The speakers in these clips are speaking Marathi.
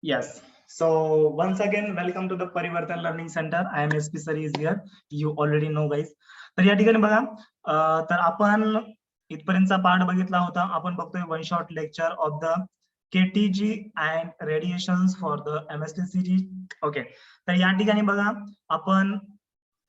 Yes. So once again, welcome to the Parivartan Learning Center. I am SP Sir is here. You already know, guys. तर या ठिकाणी बघा, तर आपण इथपर्यंतचा पार्ट बघितला होता. आपण बघतोय one short lecture of the KTG and radiations for the MSTCG. Okay. तर या ठिकाणी बघा, आपण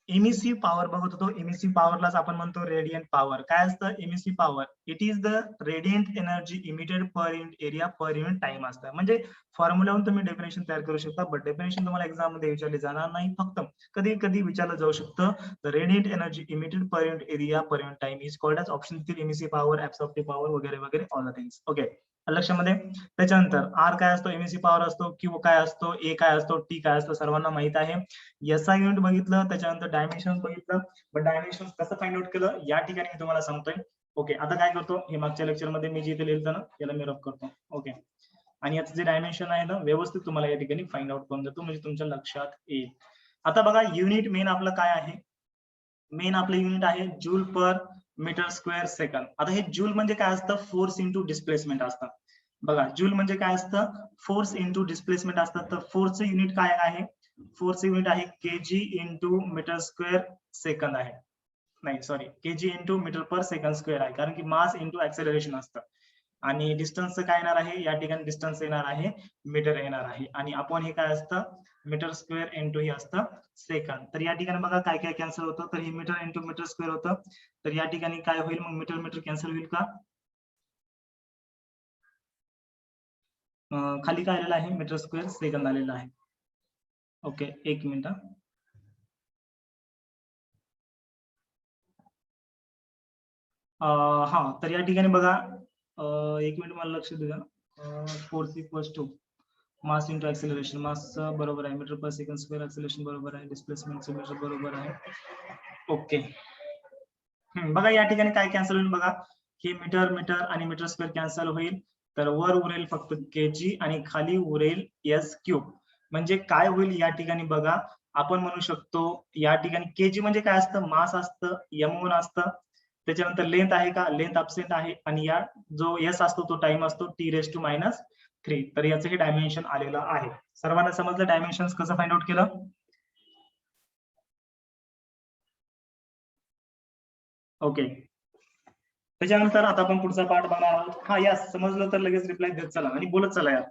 इमिसिव्ह पॉवर बघत होतो. इमिसिव्ह पॉवरलाच आपण म्हणतो रेडियंट पॉवर. काय असतं emissive power? It is the radiant energy emitted per unit area per unit time असतं. म्हणजे फॉर्म्युलावरून तुम्ही डेफिनेशन तयार करू शकता, बट डेफिनेशन तुम्हाला एक्झाम मध्ये विचारली जाणार नाही. फक्त कधी कधी विचारलं जाऊ शकतं the radiant energy emitted per unit area per unit time is called as option 3 emissive power, absorptive power वगैरे वगैरे ऑल द थिंग्स. ओके, लक्षामध्ये. त्याच्यानंतर आर काय असतो, इमिसिव्ह पॉवर असतो, क्यू काय असतो, ए काय असतो, टी काय असतो, सर्वांना माहित आहे. एसआय युनिट बघितलं, त्याच्यानंतर डायमेन्शन बघितलं. पण डायमेन्शन कसं फाइंड आउट केलं या ठिकाणी मी तुम्हाला सांगतोय. ओके, आता काय करतो, हे मागच्या लेक्चर मध्ये मी जे इथे लिहिलं ना त्याला मी रफ करतो. ओके, आणि याचं जे डायमेन्शन आहे ना व्यवस्थित तुम्हाला या ठिकाणी फाइंड आउट करून देतो, म्हणजे तुमच्या लक्षात येईल. आता बघा, युनिट मेन आपलं काय आहे? मेन आपलं युनिट आहे joule per metre square second. आता हे जूल म्हणजे काय असतं? फोर्स इंटू डिस्प्लेसमेंट असतं. बघा, जूल म्हणजे काय असतं? फोर्स इंटू डिस्प्लेसमेंट असतं. तर फोर्सचं युनिट काय आहे? फोर्स युनिट आहे KG into metre square second आहे. नाही sorry, KG into metre per second square आहे, कारण की मास इंटू ऍक्सेलरेशन असतं. आणि डिस्टन्स काय येणार आहे या ठिकाणी? डिस्टन्स येणार आहे मीटर येणार आहे. आणि आपण हे काय असतं? मीटर स्क्वेअर इंटू हे असतं सेकंड. तर या ठिकाणी बघा काय काय कॅन्सल होतं. तर हे मीटर इंटू मीटर स्क्वेअर होतं. तर या ठिकाणी काय होईल मग? मीटर मीटर कॅन्सल होईल का? खाली काय आलेलं आहे? मीटर स्क्वेअर सेकंद आलेलं आहे. ओके, एक मिनिट. हा, तर या ठिकाणी बघा, एक मिनिट मला लक्ष द्या. Force equals to mass into acceleration. Mass बरोबर आहे, metre per second square, acceleration बरोबर आहे, डिस्प्लेसमेंट मीटर बरोबर आहे. ओके, बघा या ठिकाणी काय कॅन्सल होईल बघा, हे मीटर मीटर आणि मीटर स्क्वेअर कॅन्सल होईल. तर वर उरेल फक्त केजी आणि खाली उरेल एस क्यूब. म्हणजे काय होईल या ठिकाणी बघा, आपण म्हणू शकतो या ठिकाणी केजी म्हणजे काय असतं? मास असतं, M1 असतं. त्याच्यानंतर लेंथ आहे का? लेंथ अब्सेंट आहे. आणि या जो एस असतो तो टाइम असतो T⁻⁻3. तर याचं हे डायमेन्शन आलेलं आहे. सर्वांना समजलं डायमेन्शन कसं फाइंड आउट केलं? ओके, त्याच्यानंतर आता आपण पुढचा पार्ट बघणार आहोत. हा यास समजलं तर लगेच रिप्लाय देत चला आणि बोलत चला यार.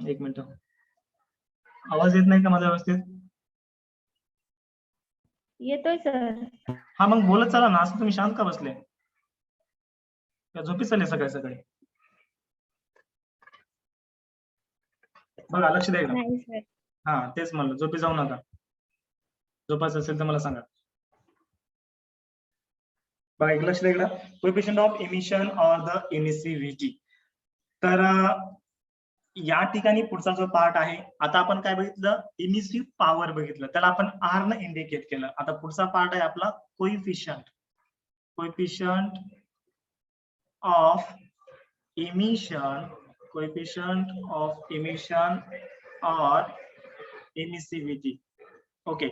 एक मिनिट, आवाज येत नाही का माझा व्यवस्थित? येतोय सर. हा, मग बोलत चला ना. असं तुम्ही शांत का बसले? झोपी चालले सकाळी सकाळी? बघा लक्ष द्या. नाही सर. हा, तेच म्हणलं, झोपी जाऊ नका. झोपायचं असेल तर मला सांगा. बघा, एक लक्ष द्या. Coefficient of emission or the emissivity. तर या ठिकाणी पुढचा जो पार्ट आहे, आता आपण काय बघितलं? इमिसिव्ह पॉवर बघितलं, त्याला आपण आर ने इंडिकेट केलं. आता पुढचा पार्ट आहे आपला coefficient of emission, coefficient of emission और एमिसिव्हिटी. ओके,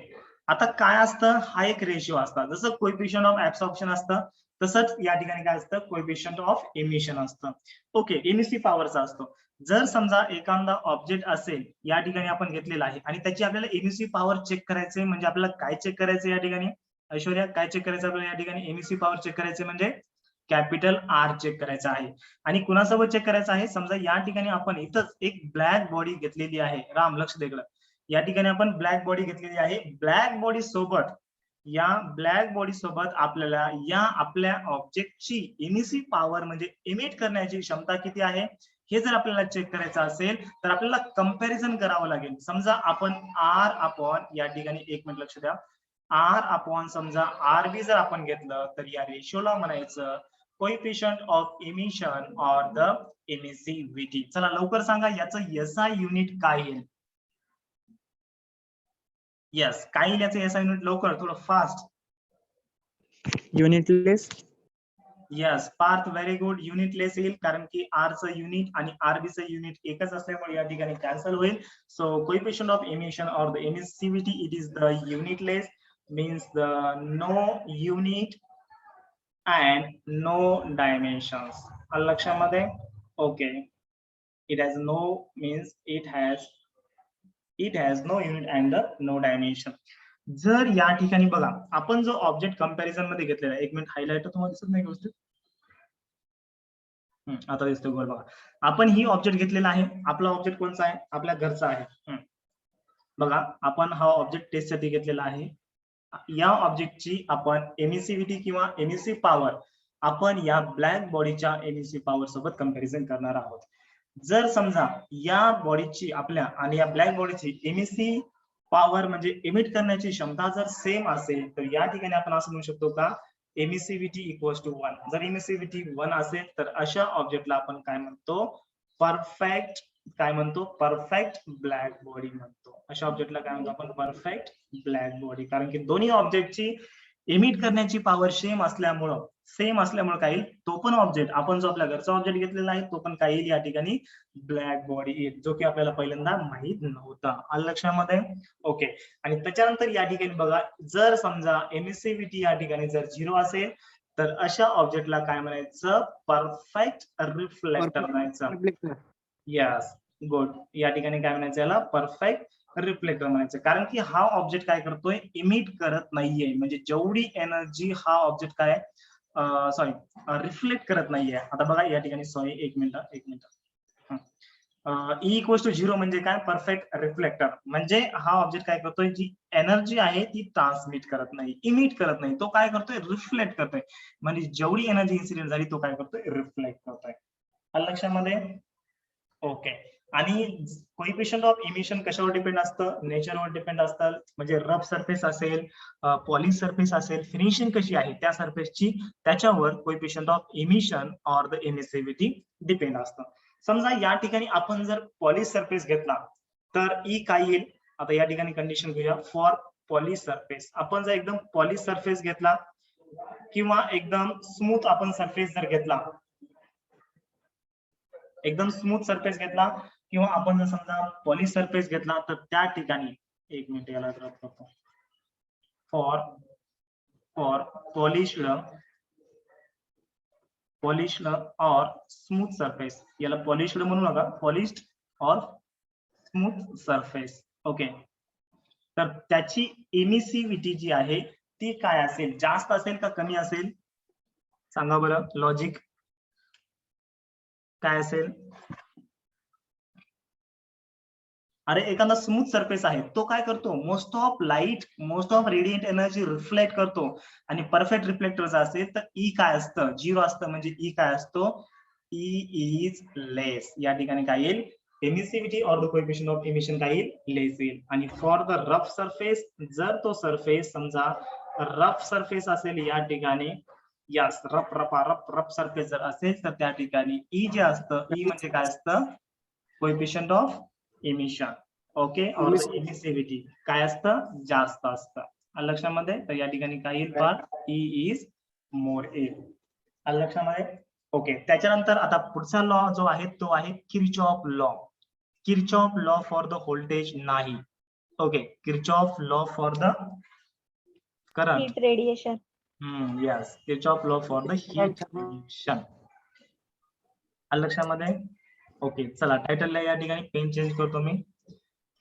आता काय असतं? हा एक रेशिओ असतं. जसं कोएफिशिएंट ऑफ ऍब्सॉर्प्शन असतं तसंच या ठिकाणी काय असतं? कोएफिशिएंट ऑफ एमिशन असतं. ओके, एमिसिव्ह पॉवरचा असतो. जर समजा एखादा ऑब्जेक्ट असेल या ठिकाणी आपण घेतलेला आहे आणि त्याची आपल्याला एमिसिव्ह पॉवर चेक करायचे, म्हणजे आपल्याला काय चेक करायचं या ठिकाणी? ऐश्वर्या, काय चेक करायचं आपल्याला या ठिकाणी? एमिसिव्ह पॉवर चेक करायचे म्हणजे कॅपिटल आर चेक करायचं आहे. आणि कुणासोबत चेक करायचं आहे? समजा या ठिकाणी आपण इथंच एक ब्लॅक बॉडी घेतलेली आहे. राम, लक्ष दे. या ठिकाणी आपण ब्लॅक बॉडी घेतलेली आहे. ब्लॅक बॉडी सोबत, या ब्लॅक बॉडी सोबत आपल्याला या आपल्या ऑब्जेक्टची इमिसिव्ह पॉवर म्हणजे इमिट करण्याची क्षमता किती आहे हे जर आपल्याला चेक करायचं असेल तर आपल्याला कंपॅरिझन करावं लागेल. समजा आपण आर अपॉन, या ठिकाणी एक मिनिट लक्ष द्या, आर अपॉन समजा आरबी जर आपण घेतलं तर या रेशिओला म्हणायचं coefficient of emission or the emissivity. चला लवकर सांगा, याचं एसआय युनिट काय येईल? यस, काय येईल याचं एसआय युनिट? लवकर, थोडं fast. Unitless. Yes Parth, very good. Unitless येईल, कारण की आर चं युनिट आणि आरबीचं युनिट एकच असल्यामुळे या ठिकाणी कॅन्सल होईल. So coefficient of emission or the emissivity, it is the unitless, means the no unit and no dimensions. लक्षामध्ये? Okay. It has no means it has no unit and no dimension. जर या ठिकाणी बघा, आपण जो ऑब्जेक्ट कंपॅरिझन मध्ये घेतलेला आहे, एक मिनिट हायलाइटर तुम्हाला दिसत नाही गोष्ट, आता दिसतो गोल बघा. आपण ही ऑब्जेक्ट घेतलेला आहे. आपला ऑब्जेक्ट कोणता आहे? आपल्या घरचा आहे. बघा, आपण हा ऑब्जेक्ट टेस्टसाठी घेतलेला आहे. या ऑब्जेक्टची आपण एमिसिव्हिटी किंवा एमिसिव्ह पॉवर आपण या ब्लॅक बॉडीच्या एमिसिव्ह पॉवर सोबत कंपॅरिझन करणार आहोत. जर समजा या बॉडीची आपल्या आणि या ब्लॅक बॉडीची एमिसिव्ह पॉवर म्हणजे एमिट करण्याची क्षमता जर सेम असेल, तर या ठिकाणी आपण असं म्हणू शकतो का एमिसिव्हिटी इक्वल्स टू 1. जर एमिसिव्हिटी 1 असेल तर अशा ऑब्जेक्टला आपण काय म्हणतो? परफेक्ट परफेक्ट ब्लॅक बॉडी म्हणतो. अशा ऑब्जेक्टला काय म्हणतो आपण? Perfect black body. कारण की दोन्ही ऑब्जेक्टची एमिट करण्याची पॉवर सेम असल्यामुळे काय येईल? तो पण ऑब्जेक्ट, आपण जो आपल्या घरचा ऑब्जेक्ट घेतलेला आहे तो पण काय येईल या ठिकाणी? ब्लॅक बॉडी येईल, जो की आपल्याला पहिल्यांदा माहित नव्हता. आलं लक्षामध्ये? ओके. आणि त्याच्यानंतर या ठिकाणी बघा, जर समजा एमिसिव्हिटी या ठिकाणी जर 0 असेल तर अशा ऑब्जेक्टला काय म्हणायचं? परफेक्ट रिफ्लेक्टर म्हणायचं. Yes, good. या ठिकाणी काय म्हणायचं? याला परफेक्ट रिफ्लेक्टर म्हणायचं. कारण की हा ऑब्जेक्ट काय करतोय? इमिट करत नाहीये. म्हणजे जेवढी एनर्जी हा ऑब्जेक्ट काय रिफ्लेक्ट करत नाहीये. आता बघा या ठिकाणी, एक मिनिट. E इक्वल्स टू 0 म्हणजे काय? Perfect reflector. म्हणजे हा ऑब्जेक्ट काय करतोय? जी एनर्जी आहे ती ट्रान्समिट करत नाही, इमिट करत नाही. तो काय करतोय? रिफ्लेक्ट करतोय. म्हणजे जेवढी एनर्जी इन्सिडेंट झाली तो काय करतोय? रिफ्लेक्ट करतोय. आलं लक्षामध्ये? ओके. आणि कोएफिशियंट ऑफ इमिशन कशावर डिपेंड असतं? नेचरवर डिपेंड असतं. म्हणजे रफ सरफेस असेल, पॉलिश सरफेस असेल, फिनिशिंग कशी आहे त्या सरफेसची, त्याच्यावर coefficient of emission or the emissivity depend असतं. समजा या ठिकाणी आपण जर पॉलिश सरफेस घेतला तर ई काय येईल? आता या ठिकाणी कंडिशन घेऊया. फॉर पॉलिश सरफेस, आपण जर एकदम पॉलिश सरफेस घेतला किंवा एकदम स्मूथ आपण सरफेस जर घेतला, एकदम स्मूथ सरफेस घेतला किंवा आपण जर समजा पॉलिश सरफेस घेतला तर त्या ठिकाणी, एक मिनिट याला ड्रॉप करतो. फॉर पॉलिश्ड और स्मूथ सरफेस, याला पॉलिश्ड म्हणू नका, पॉलिश्ड और स्मूथ सरफेस. ओके. तर त्याची एमिसिव्हिटी जी आहे ती काय असेल? जास्त असेल का कमी असेल? सांगा बरं, लॉजिक काय असेल? अरे एखादा स्मूथ सरफेस आहे, तो काय करतो? Most of radiant energy reflect करतो. आणि परफेक्ट रिफ्लेक्टर जर असेल तर ई काय असतं? 0 असतं. म्हणजे ई काय असतो? E is less. या ठिकाणी काय येईल? Emissivity or the coefficient of emission काय येईल? लेस येईल. आणि फॉर द रफ सरफेस, जर तो सरफेस समजा रफ सरफेस असेल या ठिकाणी, यस, रफ सरफेस जर असेल तर त्या ठिकाणी ई जे असतं, ई म्हणजे काय असतं? Coefficient of emission. ओके. और एमिसिव्हिटी काय असतं? जास्त असतं. लक्षामध्ये? तर या ठिकाणी काय येईल? ई इज मोर येईल. लक्षामध्ये? ओके. त्याच्यानंतर आता पुढचा लॉ जो आहे तो आहे Kirchhoff law. Kirchhoff law for the voltage नाही. Okay. Kirchhoff law for the current. Heat radiation. Yes, Kirchhoff law for the heat radiation. लक्षामध्ये? ओके. चला, टायटलला या ठिकाणी पेन चेंज करतो मी.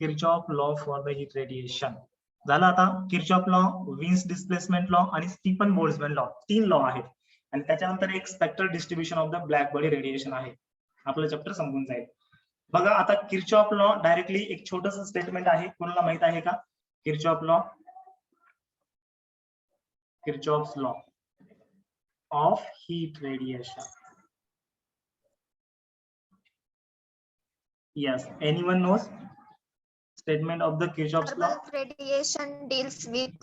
Kirchhoff law for the heat radiation झालं. आता Kirchhoff law, Wien's displacement law आणि स्टीफन बोल्ट्झमॅन लॉ, 3 लॉ आहेत. आणि त्याच्यानंतर एक spectral distribution of the black body radiation आहे. आपलं चॅप्टर संपून जाईल. बघा आता किर्चॉफ लॉ डायरेक्टली एक छोटस स्टेटमेंट आहे. कोणाला माहित आहे का Kirchhoff law? Kirchhoff's law of heat radiation. Yes, anyone knows statement of the Kirchhoff's law? Radiation deals with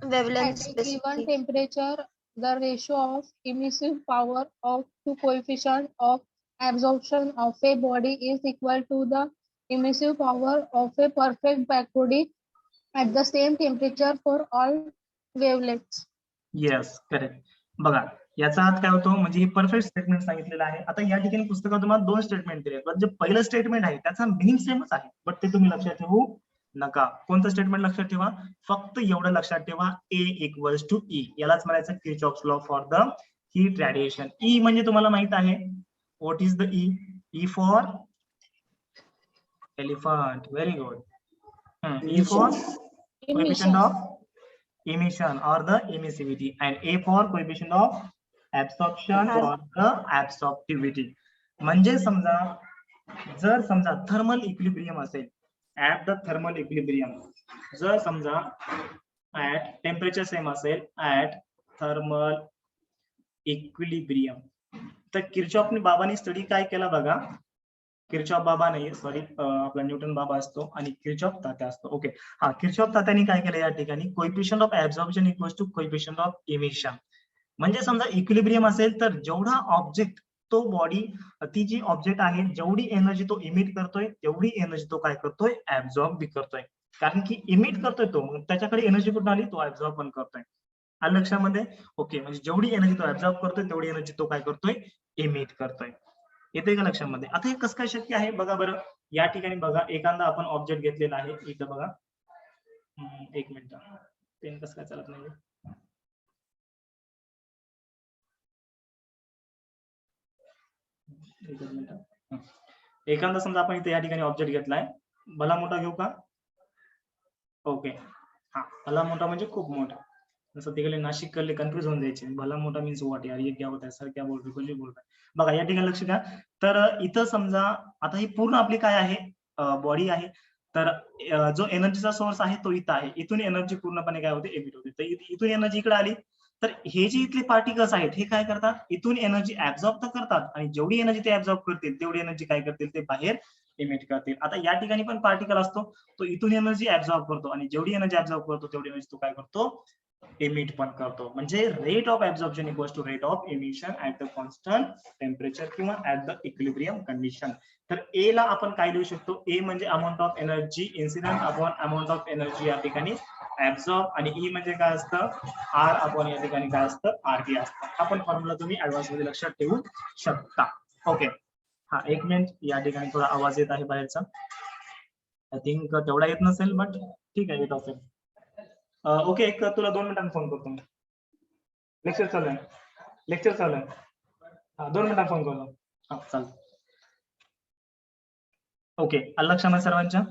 wavelength At a given temperature, the ratio of emissive power of two coefficient of absorption of a body is equal to the emissive power of a perfect black body at the same temperature for all wavelengths. Yes, correct. बघा याचा अर्थ काय होतो? म्हणजे हे परफेक्ट स्टेटमेंट सांगितलेलं आहे. आता या ठिकाणी पुस्तकात तुम्हाला 2 स्टेटमेंट दिले, पण जे पहिलं स्टेटमेंट आहे त्याचा मिनिंग सेमच आहे, बट ते तुम्ही लक्षात ठेवू नका. कोणतं स्टेटमेंट लक्षात ठेवा? फक्त एवढं लक्षात ठेवा, A इक्वल्स टू ई. यालाच म्हणायचं Kirchhoff's law for the heat radiation. E म्हणजे तुम्हाला माहित आहे, what is the E? E for elephant. Very good. E for coefficient of emission or the emissivity, and A for coefficient of absorption or the absorptivity. म्हणजे समजा जर समजा थर्मल इक्विलिब्रियम असेल, ऍट द थर्मल इक्विलिब्रियम, जर समजा ऍट टेम्परेचर सेम असेल ऍट थर्मल इक्विलिब्रियम, तर किर्चॉफने बाबांनी स्टडी काय केला बघा. किर्चॉफ बाबा नाही, सॉरी, आपला न्यूटन बाबा असतो आणि किर्चॉफ तात्या असतो. ओके, हा, किर्चॉफ तात्याने काय केलं या ठिकाणी, coefficient of absorption equals to coefficient of emission. म्हणजे समजा इक्विलिब्रियम असेल तर जेवढा ऑब्जेक्ट, तो बॉडी, ती जी ऑब्जेक्ट आहे, जेवढी एनर्जी तो इमिट करतोय तेवढी एनर्जी तो काय करतोय, ऍब्सॉर्ब बी करतोय. कारण की इमिट करतोय तो, मग त्याच्याकडे एनर्जी कुठून आली, तो ऍब्सॉर्ब पण करतोय. आलं लक्षामध्ये? ओके, म्हणजे जेवढी एनर्जी तो ऍब्सॉर्ब करतोय तेवढी एनर्जी तो काय करतोय, इमिट करतोय. येते का लक्षामध्ये? आता हे कसं काय शक्य आहे बघा बरं. या ठिकाणी बघा, एखादा आपण ऑब्जेक्ट घेतलेला आहे इथं बघा. एक मिनिट, पेन कसं काय चालत नाही. एखादा समजा आपण इथे या ठिकाणी ऑब्जेक्ट घेतलाय, भला मोठा घेऊ का? ओके, हा, भला मोठा म्हणजे खूप मोठा. जसं तिकडे नाशिक कडले कन्फ्युज होऊन जायचे, भला मोठा मीन्स व्हॉट यार, ये क्या होता है सर, क्या बोल रहे, कुछ भी बोल रहे. बघा या ठिकाणी लक्ष द्या. तर इथं समजा आता ही पूर्ण आपली काय आहे, बॉडी आहे. तर जो एनर्जीचा सोर्स आहे तो इथं आहे. इथून एनर्जी पूर्णपणे काय होते, एमिट होते. तर इथून एनर्जी इकडे आली, तर हे जे इथले पार्टिकल्स आहेत हे काय करतात, इथून एनर्जी ऍब्सॉर्ब तर करतात, आणि जेवढी एनर्जी ते ऍब्सॉर्ब करतील तेवढी एनर्जी काय करतील, ते बाहेर इमिट करतील. आता या ठिकाणी पण पार्टिकल असतो, तो इथून एनर्जी ऍब्सॉर्ब करतो, आणि जेवढी एनर्जी ऍब्सॉर्ब करतो तेवढी एनर्जी तो काय करतो, इमिट पण करतो. म्हणजे rate of absorption equals to rate of emission at the constant temperature किंवा ऍट द इक्विलिब्रियम कंडिशन. तर ए ला आपण काय लिहू शकतो, ए म्हणजे amount of energy incident upon amount of energy या ठिकाणी ऍब्सॉर्ब, आणि ई म्हणजे काय असतं, आर अपॉन या ठिकाणी काय असतं, आरबी असतं. आपण फॉर्म्युला तुम्ही ऍडव्हान्स मध्ये लक्षात ठेवू शकता. ओके, हा, एक मिनिट, या ठिकाणी थोडा आवाज येत आहे बाहेरचा. आय थिंक तेवढा येत नसेल, बट ठीक आहे, येत असेल. ओके, एक तुला 2 मिनिटांनी फोन करतो मी. लेक्चर चालू आहे, लेक्चर चालू आहे. हा, 2 मिनिटांनी फोन करतो. हा, चालेल. ओके, आलं लक्षामध्ये सर्वांच्या?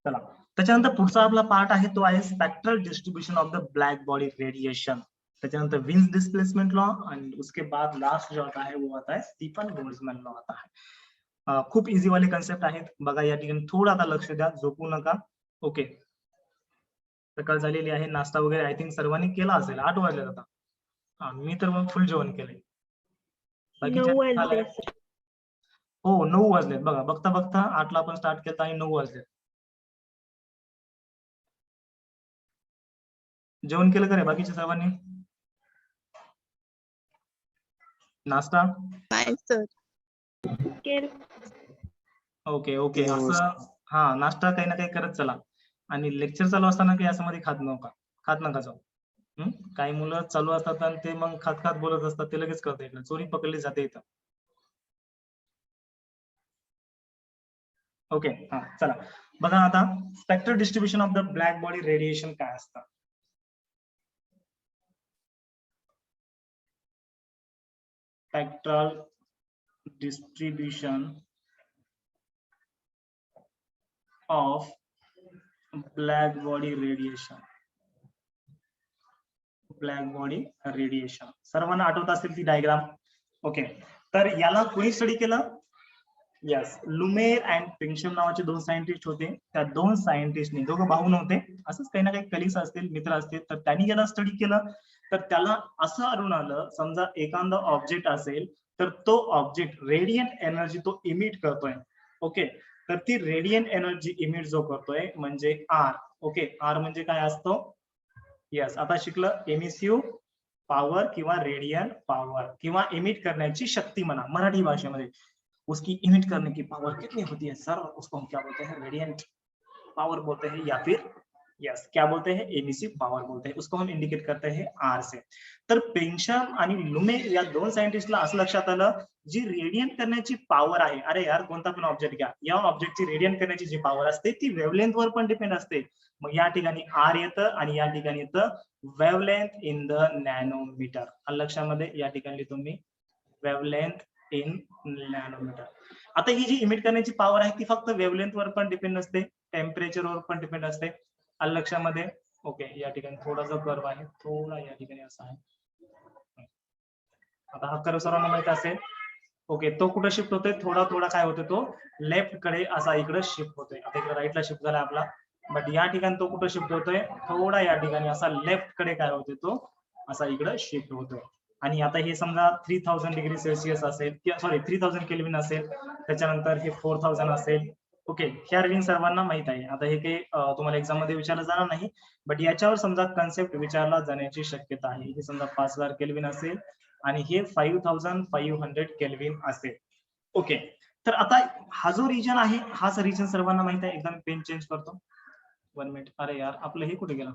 चला, त्याच्यानंतर पुढचा आपला पार्ट आहे तो आहे spectral distribution of the black body radiation. त्याच्यानंतर विन्स डिस्प्लेसमेंट लॉ, आणि उसके बाद लास्ट जो आता है वो आता है स्टीफन बोल्ट्जमैन लॉ आता है. खूप इझी वाले कन्सेप्ट आहेत बघा. या ठिकाणी थोडं आता लक्ष द्या, झोपू नका. ओके, सकाळ झालेली आहे, नाश्ता वगैरे आय थिंक सर्वांनी केला असेल. 8 वाजले आता. हा, मी तर मग फुल जेवण केलंय. हो, 9 वाजलेत बघा. बघता बघता 8 ला आपण स्टार्ट केलं आणि 9 वाजलेत. जेवण केलं का रे बाकीच्या सर्वांनी? नाश्ता? ओके ओके, असं हा, नाश्ता काही ना काही करत चला. आणि लेक्चर चालू असताना काही असं मध्ये खात नका जाऊ. काही मुलं चालू असतात आणि ते मग खात खात बोलत असतात, ते लगेच करता येत नाही, चोरी पकडली जाते इथं. ओके, हा, चला बघा आता spectral distribution of the black body radiation काय असतं. Spectral distribution of black body radiation. Black body radiation सर्वांना आठवत असेल ती डायग्राम. ओके, तर याला कोणी स्टडी केलं? यस, लुमेर अँड प्रिन्शम नावाचे 2 सायंटिस्ट होते. त्या 2 सायंटिस्टनी, दोघं भाऊ नव्हते, असंच काही ना काही कलिग्स असतील, मित्र असतील, तर त्यांनी याला स्टडी केलं. तर त्याला असं आढळून आलं, समजा एखादा ऑब्जेक्ट असेल तर तो ऑब्जेक्ट रेडियंट एनर्जी तो इमिट करतोय. ओके, तर ती रेडियंट एनर्जी इमिट जो करतोय म्हणजे आर. ओके, आर म्हणजे काय असतो? यस, आता शिकलं, एमिसिव्ह पॉवर किंवा रेडियंट पॉवर, किंवा इमिट करण्याची शक्ती म्हणा मराठी भाषेमध्ये. उसकी इमिट करने की पावर कितनी होती है सर, उसको हम क्या बोलते हैं, रेडियंट पावर बोलते हैं या फिर यस, क्या बोलते हैं, एमिसिव पावर बोलते हैं, उसको हम इंडिकेट करते हैं आर से. तर पेंशम आणि लुमे या दोन सायंटिस्टला असं लक्षात आलं, जी रेडिएट करण्याची पॉवर आहे, अरे यार कोणता पण ऑब्जेक्ट घ्या, या ऑब्जेक्टची रेडिएट करण्याची जी पॉवर असते ती वेव्हलेंथ वर पण डिपेंड असते. मग या ठिकाणी आर येतं आणि या ठिकाणी येतं वेव्हलेंथ इन द नॅनोमीटर. लक्षामध्ये या ठिकाणी तुम्ही वेव्हलेंथ इन नॅनोमीटर. आता ही जी इमिट करण्याची पॉवर आहे ती फक्त वेव्हलेंथ वर पण डिपेंड असते, टेम्परेचर वर पण डिपेंड असते. लक्षामध्ये. ओके, या ठिकाणी थोडासा कर्व आहे, थोडा या ठिकाणी असा आहे. आता हा कर्व सर्वांना माहित असेल. ओके, तो कुठे शिफ्ट होतोय, थोडा थोडा काय होतोय, तो लेफ्ट कडे असा इकडे शिफ्ट होतोय. आता इकडे राईटला शिफ्ट झाला आपला, बट या ठिकाणी तो कुठे शिफ्ट होतोय, थोडा या ठिकाणी असा लेफ्ट कडे काय होतोय, तो असा इकडे शिफ्ट होतोय. आणि आता हे समजा 3000 डिग्री सेल्सिअस असेल, सॉरी 3000 केल्विन असेल, त्याच्यानंतर हे 4000 असेल. ओके, ह्या रिडिंग सर्वांना माहित आहे. आता हे काही तुम्हाला एक्झाम मध्ये विचारलं जाणार नाही, बट याच्यावर समजा कन्सेप्ट विचारला जाण्याची शक्यता आहे. हे समजा 5000 केल्विन असेल आणि हे 5500 केल्विन असेल. ओके, तर आता हा जो रिजन आहे, हाच रिजन सर्वांना माहित आहे. एकदा मी पेन चेंज करतो, 1 मिनिट. अरे यार, आपलं हे कुठे गेलं,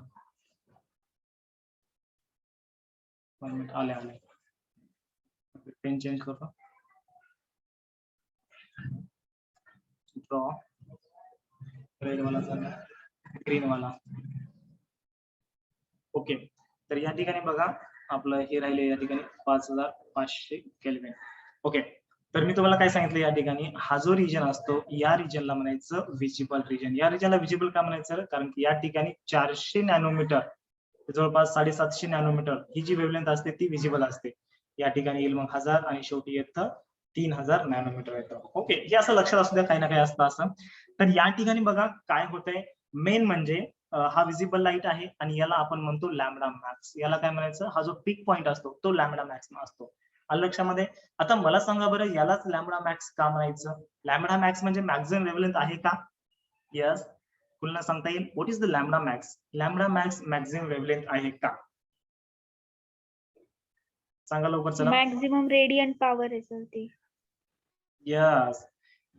1 मिनिट. आले आले, पेन चेंज करतो. ड्रॉ रेड वाला झाला, ग्रीन वाला. ओके, तर या ठिकाणी बघा आपलं हे राहिले या ठिकाणी 5500 केल्विन. ओके, तर मी तुम्हाला काय सांगितलं, या ठिकाणी हा जो रिजन असतो, या रिजनला म्हणायचं विजिबल रिजन. या रिजनला विजिबल का म्हणायचं, कारण की या ठिकाणी 400 नॅनोमीटर, जवळपास 750 नॅनोमीटर ही जी वेव्हलेंथ असते ती विजिबल असते. या ठिकाणी येईल मग 1000 आणि शेवटी येतं 3000 नॅनोमीटर येतं. ओके, हे असं लक्षात असू द्या, काही ना काही असतं असं. तर या ठिकाणी बघा काय होतंय, मेन म्हणजे हा विजिबल लाईट आहे आणि याला आपण म्हणतो लॅम्बडा मॅक्स. याला काय म्हणायचं, हा जो पीक पॉइंट असतो तो लॅम्बडा मॅक्स असतो. लक्षामध्ये. आता मला सांगा बरं, यालाच लॅम्बडा मॅक्स का म्हणायचं. लॅम्बडा मॅक्स म्हणजे मॅक्झिमम वेव्हलेंथ आहे का. यस, पुन्हा सांगता येईल. What is the lambda max. Lambda max maximum wavelength आहे का, सांगा लवकर चला. मॅक्झिमम रेडियंट पॉवर आहे सर ती. यस,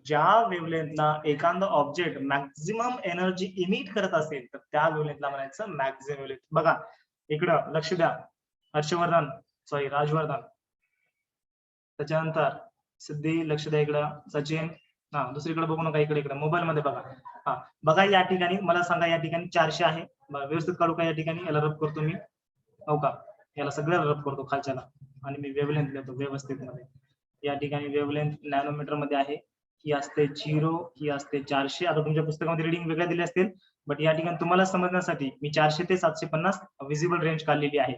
ज्या वेव्हलेंथला एखादं ऑब्जेक्ट मॅक्झिमम एनर्जी इमिट करत असेल तर त्या वेव्हलेंथला म्हणायचं मॅक्झिमम वेव्हलेंथ. बघा इकडं लक्ष द्या, हर्षवर्धन, सॉरी राजवर्धन, त्याच्यानंतर सिद्धी, लक्ष द्या इकडं, सचिन, हा दुसरीकडे बघू नका, इकडे इकडे मोबाईल मध्ये बघा. हा बघा, या ठिकाणी मला सांगा, या ठिकाणी 400 आहे, व्यवस्थित काढू का, या ठिकाणी याला रब करतो मी, हो का, याला सगळं रब करतो खालच्याला आणि मी वेव्हलेंथ लिहितो व्यवस्थित मध्ये. या ठिकाणी वेव्हलेंथ नॅनोमीटर मध्ये आहे, ही असते 0, ही असते 400. आता तुमच्या पुस्तकामध्ये रिडिंग वेगळ्या दिले असतील, बट या ठिकाणी तुम्हाला समजण्यासाठी मी 400 ते 750 विजिबल रेंज काढलेली आहे.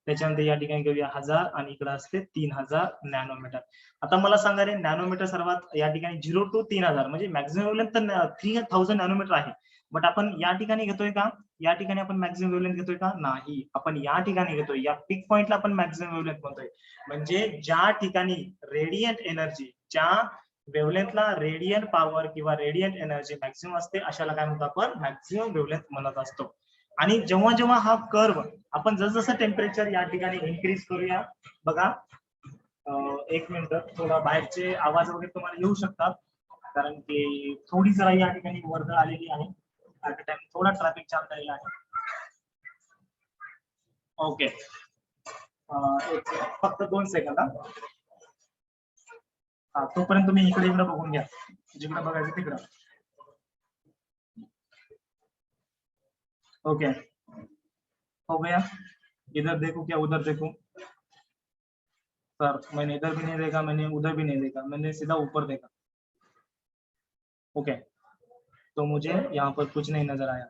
त्याच्यानंतर या ठिकाणी घेऊया 1000 आणि इकडे असते 3000 नॅनोमीटर. आता मला सांगा रे, नॅनोमीटर सर्वात या ठिकाणी 0 to 3000 म्हणजे मॅक्झिमम वेव्हलेंथ तर 3000 नॅनोमीटर आहे, बट आपण या ठिकाणी घेतोय का, या ठिकाणी आपण मॅक्झिमम वेव्हलेंथ घेतोय का, नाही. आपण या ठिकाणी घेतोय, या पिक पॉइंटला आपण मॅक्झिमम वेव्हलेंथ म्हणतोय. म्हणजे ज्या ठिकाणी रेडियंट एनर्जी, ज्या वेव्हलेंथला रेडियंट पॉवर किंवा रेडियंट एनर्जी मॅक्झिमम असते, अशाला काय म्हणतो आपण, मॅक्झिमम वेव्हलेंथ म्हणत असतो. आणि जेव्हा जेव्हा हा कर्व आपण जसं टेम्परेचर या ठिकाणी इन्क्रीज करूया, बघा 1 मिनिट, थोडा बाहेरचे आवाज वगैरे तुम्हाला येऊ शकतात, कारण की थोडी जरा या ठिकाणी वर्दळ आलेली आहे, थोडा ट्रॅफिक जाम झालेला आहे. ओके, फक्त 2 सेकंद. हा तोपर्यंत तुम्ही इकडे इकडे बघून घ्या, जिकडे बघायचं तिकडं. ओके, हो गया, इधर देखो क्या उधर देखो. सर मैंने इधर भी नहीं देखा, मैंने उधर भी नहीं देखा, मैंने सीधा ऊपर देखा. ओके, तो मुझे यहाँ पर कुछ नहीं नजर आया.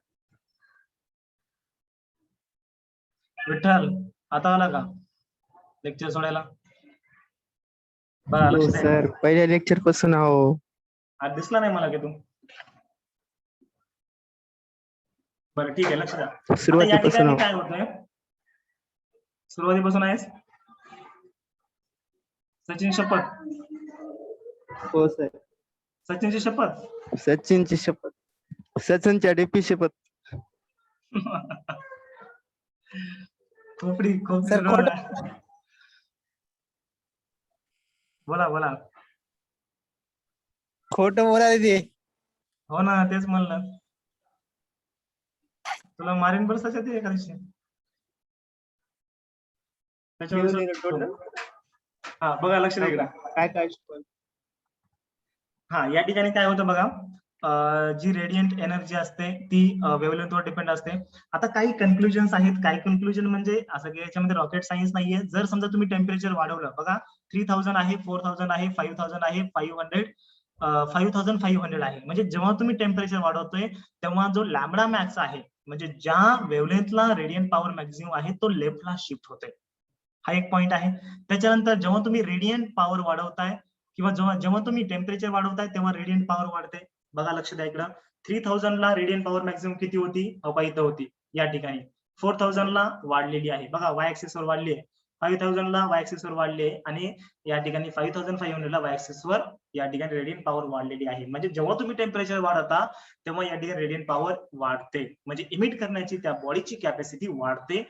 विठ्ठल, आता आला का लेक्चर सोडायला. बघा हो लक्ष द्या, सर, पहिल्या लेक्चर पासून आहो. आज दिसला नाही मला की तू. बरं ठीक आहे, लक्ष द्या. आता या सुरुवातीपासून ठिकाणी आहो. काय होतंय, सुरुवातीपासून आहेस. सचिन शपथ, हो सर, सचिनची शपथ. सचिनची शपथ, सचिनच्या डीपी शपथ. खोपडी खोपडी सर खोट, बोला बोला. खोट बोलायला ते. हो ना, तेच म्हणलं. तुला मारेन बरं सध्या ते एका दिवशी. त्याच्यावर टोटल हा बघा लक्ष द्या इकडं. काय काय शिकवलं? हा या ठिकाणी काय होतं बघा, जी रेडियंट एनर्जी असते ती वेव्हलेंथवर डिपेंड असते. आता काही कन्क्लुजन्स आहेत, काही कन्क्लुजन म्हणजे असं की याच्यामध्ये रॉकेट सायन्स नाहीये. जर समजा तुम्ही टेम्परेचर वाढवलं, बघा 3000 आहे, 4000 आहे, 5000 आहे, 5500 आहे, म्हणजे जेव्हा तुम्ही टेम्परेचर वाढवतोय तेव्हा जो लॅम्बडा मॅक्स आहे, म्हणजे ज्या वेव्हलेंथला रेडियंट पॉवर मॅक्सिमम आहे तो लेफ्टला शिफ्ट होतोय. हा एक पॉइंट आहे. त्याच्यानंतर जेव्हा तुम्ही रेडियंट पॉवर वाढवताय किंवा जेव्हा तुम्ही टेम्परेचर वाढवताय तेव्हा रेडियंट पॉवर वाढते. बघा लक्ष द्या इकडं, 3000 ला रेडियंट पॉवर मॅक्सिमम किती होती, इथं होती या ठिकाणी. 4000 ला वाढलेली आहे, बघा वाय ऍक्सिस वर वाढली आहे. 5000 ला वाय ऍक्सिस वर वाढली आहे आणि या ठिकाणी 5500 ला वाय ऍक्सिस वर या ठिकाणी रेडियंट पॉवर वाढलेली आहे. म्हणजे जेव्हा तुम्ही टेम्परेचर वाढवता तेव्हा या ठिकाणी रेडियंट पॉवर वाढते, म्हणजे इमिट करण्याची त्या बॉडीची कॅपॅसिटी वाढते.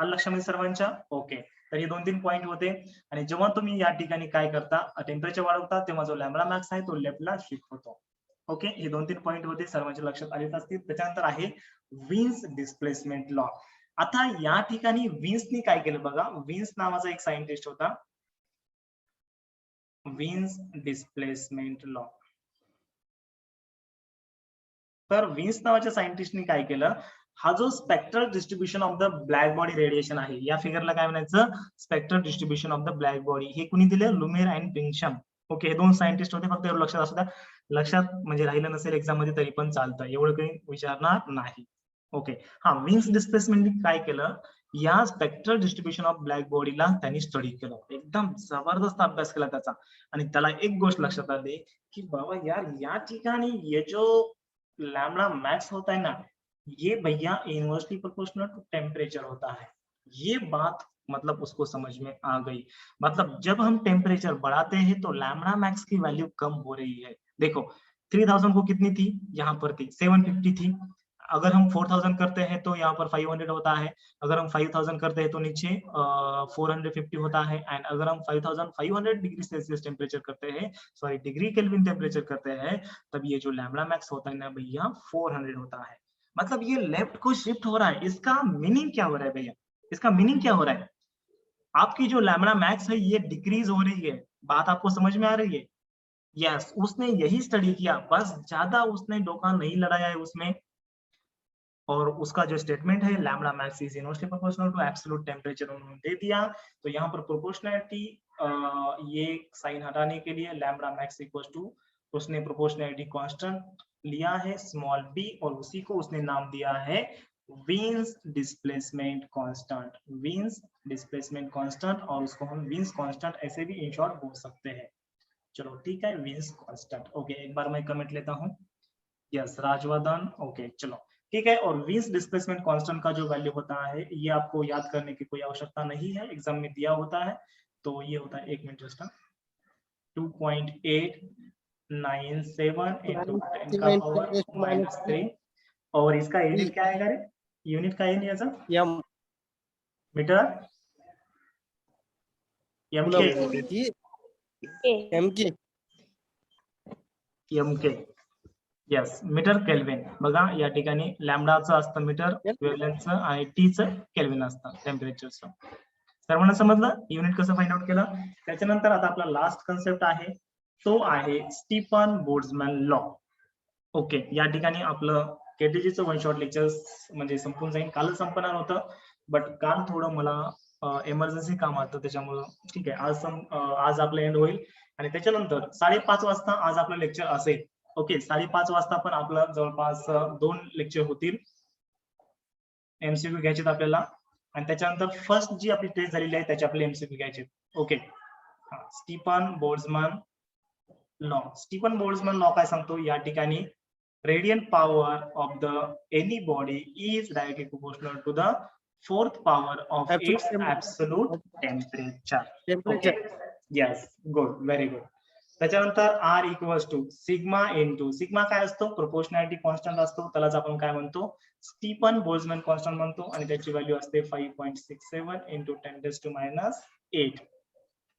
लक्षामध्ये सर्वांच्या? ओके, तर हे 2-3 पॉईंट होते. आणि जेव्हा तुम्ही या ठिकाणी काय करता, टेम्परेचर वाढवता, तेव्हा जो लॅम्बडा मॅक्स आहे तो लेफ्टला शिफ्ट होतो. ओके, हे 2-3 पॉईंट होते, सर्वांच्या लक्षात आलेच असतील. त्याच्यानंतर आहे विन्स डिस्प्लेसमेंट लॉ. आता या ठिकाणी विन्सनी काय केलं बघा, विन्स नावाचा एक सायंटिस्ट होता, विन्स डिस्प्लेसमेंट लॉ. तर विन्स नावाच्या सायंटिस्टनी काय केलं, हा जो spectral distribution of the black body radiation आहे, या फिगरला काय म्हणायचं, spectral distribution of the black body, हे कुणी दिले, लुमेर अँड बिंगशम. ओके, हे 2 सायंटिस्ट होते, फक्त एवढं लक्षात असू द्या. लक्षात म्हणजे राहिलं नसेल एक्झाम मध्ये तरी पण चालतं, एवढं काही विचारणार नाही. ओके, हा विन्स डिस्प्लेसमेंट काय केलं, या स्पेक्ट्रल डिस्ट्रीब्युशन ऑफ ब्लॅक बॉडीला त्यांनी स्टडी केलं, एकदम जबरदस्त अभ्यास केला त्याचा. आणि त्याला एक गोष्ट लक्षात आली की बाबा यार, या ठिकाणी ये जो लैम्ब्डा मैक्स होता है ना, ये भैया इनवर्सली प्रोपोर्शनल टू टेम्परेचर होता है। ये बात मतलब उसको समझ में आ गई। मतलब जब हम टेम्परेचर बढ़ाते हैं तो लैम्ब्डा मैक्स की वैल्यू कम हो रही है। देखो 3000 को कितनी थी, यहाँ पर थी 750 थी। अगर हम 4000 करते हैं तो यहाँ पर 500 होता है। अगर हम 5000 करते हैं तो नीचे 450 होता है। एंड अगर हम 5500 डिग्री सेल्सियस टेम्परेचर करते हैं, सॉरी डिग्री केल्विन टेम्परेचर करते हैं, तब ये जो लैम्ब्डा मैक्स होता है ना भैया 400 होता है। मतलब ये लेफ्ट को शिफ्ट हो रहा है। इसका मीनिंग क्या हो रहा है भैया, इसका मीनिंग क्या हो रहा है, आपकी जो लैम्ब्डा मैक्स है ये डिक्रीज हो रही है। बात आपको समझ में आ रही है? यस, उसने यही स्टडी किया, बस ज्यादा उसने डोका नहीं लड़ाया है उसमें। और उसका जो स्टेटमेंट है lambda max is inversely proportional to absolute temperature उन्होंने दे दिया। तो यहाँ पर प्रोपोर्शनैलिटी ये साइन हटाने के लिए लैम्ब्डा मैक्स इक्वल टू, उसने प्रोपोर्शनैलिटी कांस्टेंट लिया है स्मॉल बी, और उसी को उसने नाम दिया है wins displacement constant, wins displacement constant, और उसको हम विन्स कांस्टेंट ऐसे भी इन शॉर्ट बोल सकते हैं। चलो ठीक है, विन्स कांस्टेंट। ओके, एक बार मैं कमेंट लेता हूँ। यस राजवर्धन, ओके चलो ठीक है। और विन्स डिस्प्लेसमेंट कांस्टेंट का जो वैल्यू होता है ये आपको याद करने की कोई आवश्यकता नहीं है, एग्जाम में दिया होता है। तो ये होता है, एक मिनट जस्ट, 2.897 into 10 का पावर -3। और इसका यूनिट क्या है, यूनिट का यूनिट ऐसा M metre, MK, MK MK, yes metre kelvin. बघा या ठिकाणी लॅम्बडाचं असतं मीटर वेव्हलेंथचं आणि टीचं केल्विन असतं टेम्परेचरचं। सर्वांना समजलं युनिट कसं फाइंड आउट केलं? त्याच्यानंतर आता आपला लास्ट कन्सेप्ट आहे तो आहे स्टीफन बोल्ट्झमॅन लॉ। ओके, या ठिकाणी आपलं केटीजीचं वन शॉट लेक्चर म्हणजे संपून जाईल, कालच संपणार होतं, बट काल थोडं मला इमर्जन्सी काम आलं त्याच्यामुळं ठीक आहे, आज आपलं एंड होईल। आणि त्याच्यानंतर 5:30 वाजता आज आपलं लेक्चर असेल। ओके, 5:30 वाजता पण आपलं जवळपास 2 लेक्चर होतील, एमसीक्यू घ्यायचे आपल्याला। आणि त्याच्यानंतर फर्स्ट जी आपली टेस्ट झालेली आहे त्याचे आपले एमसीक्यू घ्यायचे। Okay, Stefan Boltzmann law, Stefan Boltzmann law काय सांगतो या ठिकाणी, radiant power of the any body is directly proportional to the 4th power of its absolute temperature. Yes, good, very good. त्याच्यानंतर R equals to sigma into, sigma काय असतो, प्रोपोर्शनॅलिटी कॉन्स्टंट असतो, त्यालाच आपण काय म्हणतो, स्टीफन बोल्ट्झमॅन कॉन्स्टंट म्हणतो, आणि त्याची व्हॅल्यू असते 5.67 इंटू 10⁻⁸.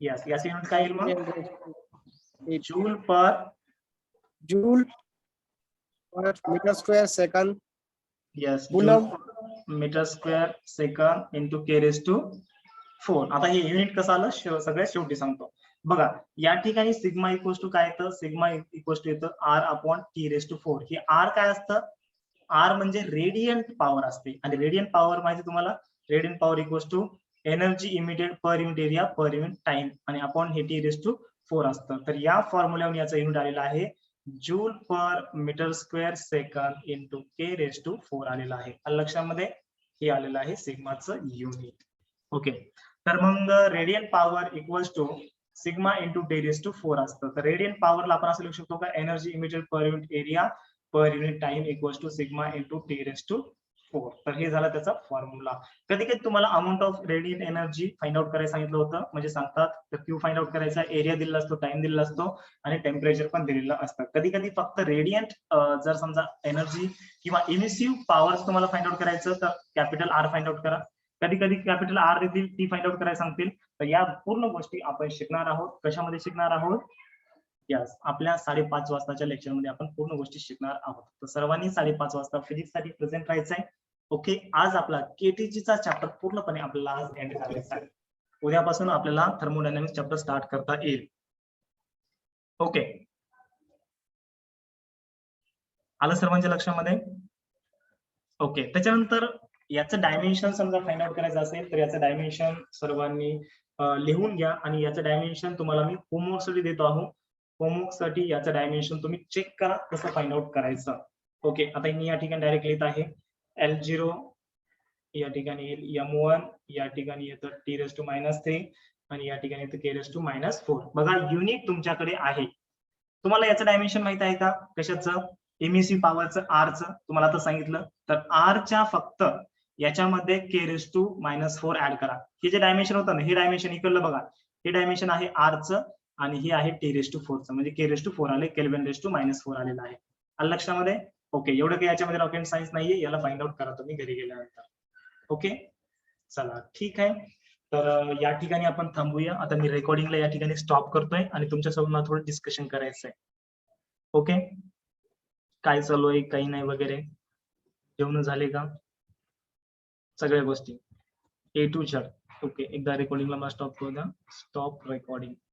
यस, याची युनिट काय येईल मग, joule per metre square second yes Coulomb. Metre square second into K raise to 4. आता हे युनिट कसं आलं सगळ्यात शेवटी सांगतो. बघा या ठिकाणी सिग्मा इक्वल्स टू काय येतं, सिग्मा इक्वल्स टू येतं R upon T raise to 4. हे आर काय असतं, आर म्हणजे रेडियंट पॉवर असते आणि रेडियंट पॉवर माहिती तुम्हाला, radiant power equals to energy emitted per unit area per unit time आणि अपॉन हे टी रेस टू 4 असतं. तर या फॉर्म्युल्यावरून याचा युनिट आलेला आहे joule per metre square second into K raise to 4 आलेला आहे. लक्षामध्ये हे आलेलं आहे सिग्माचं युनिट. ओके, तर मग radiant power equals to sigma into T raise to 4 असतं. तर रेडियंट पॉवरला आपण असं लिहू शकतो का, energy emitted per unit area per unit time equals to sigma into T raise to 4. तर हे झालं त्याचा फॉर्म्युला. कधी कधी तुम्हाला amount of radiant energy find out करायला सांगितलं होतं, म्हणजे सांगतात तर क्यू फाइंड आउट करायचा, एरिया दिलेला असतो, टाइम दिलेला असतो आणि टेम्परेचर पण दिलेलं असतं. कधी कधी फक्त रेडियंट जर समजा एनर्जी किंवा इमिसिव्ह पॉवर तुम्हाला फाइंड आउट करायचं तर कॅपिटल आर फाइंड आउट करा. कधी कधी कॅपिटल आर देतील, टी फाइंड आउट करायला सांगतील. तर या पूर्ण गोष्टी आपण शिकणार आहोत. कशामध्ये शिकणार आहोत, यस आपल्या 5:30 वाजताच्या लेक्चरमध्ये आपण पूर्ण गोष्टी शिकणार आहोत. तर सर्वांनी 5:30 वाजता फिजिक्स साठी प्रेझेंट राहायचंय. ओके, आज आपला केटीजीचा चॅप्टर पूर्णपणे आपल्याला आज एंड करायचा आहे. उद्यापासून आपल्याला थर्मोडायनामिक्स चॅप्टर स्टार्ट करता येईल. ओके, आलं सर्वांच्या लक्षामध्ये. ओके, त्याच्यानंतर याचं डायमेन्शन समजा फाइंड आउट करायचं असेल तर याचं डायमेन्शन सर्वांनी लिहून घ्या आणि याचं डायमेन्शन तुम्हाला मी होमवर्क साठी देतो आहोत. होमवर्क साठी याचं डायमेन्शन तुम्ही चेक करा कसं फाइंड आउट करायचं. ओके, आता मी या ठिकाणी डायरेक्ट लिहित आहे L0 या ठिकाणी येईल M1, या ठिकाणी येतं T रेस टू -3 आणि या ठिकाणी येतं K रेस टू -4. बघा युनिट तुमच्याकडे आहे. तुम्हाला याचं डायमेन्शन माहित आहे का, कशाचं, इमिसिव्ह पॉवरचं आरचं तुम्हाला आता सांगितलं. तर आरच्या फक्त याच्यामध्ये K रेस टू -4 ऍड करा. हे जे डायमेन्शन होतं ना, हे डायमेन्शन इकडलं बघा, हे डायमेन्शन आहे आरचं आणि हे आहे T रेस टू 4चं, म्हणजे K रेस टू 4 आले, केल्विन रेस टू -4 आलेलं आहे. आलं लक्षामध्ये. ओके, एवढं काही याच्यामध्ये रॉकेट सायन्स नाहीये, याला फाइंड आउट करा तुम्ही घरी गेल्यानंतर. ओके, चला ठीक आहे. तर या ठिकाणी आपण थांबूया. आता मी रेकॉर्डिंगला या ठिकाणी स्टॉप करतोय आणि तुमच्यासोबत मला थोडं डिस्कशन करायचंय. ओके, काय चालू आहे काही नाही वगैरे, जेवण झाले का, सगळ्या गोष्टी A to Z. ओके, एकदा रेकॉर्डिंगला मला स्टॉप करू द्या. Stop recording.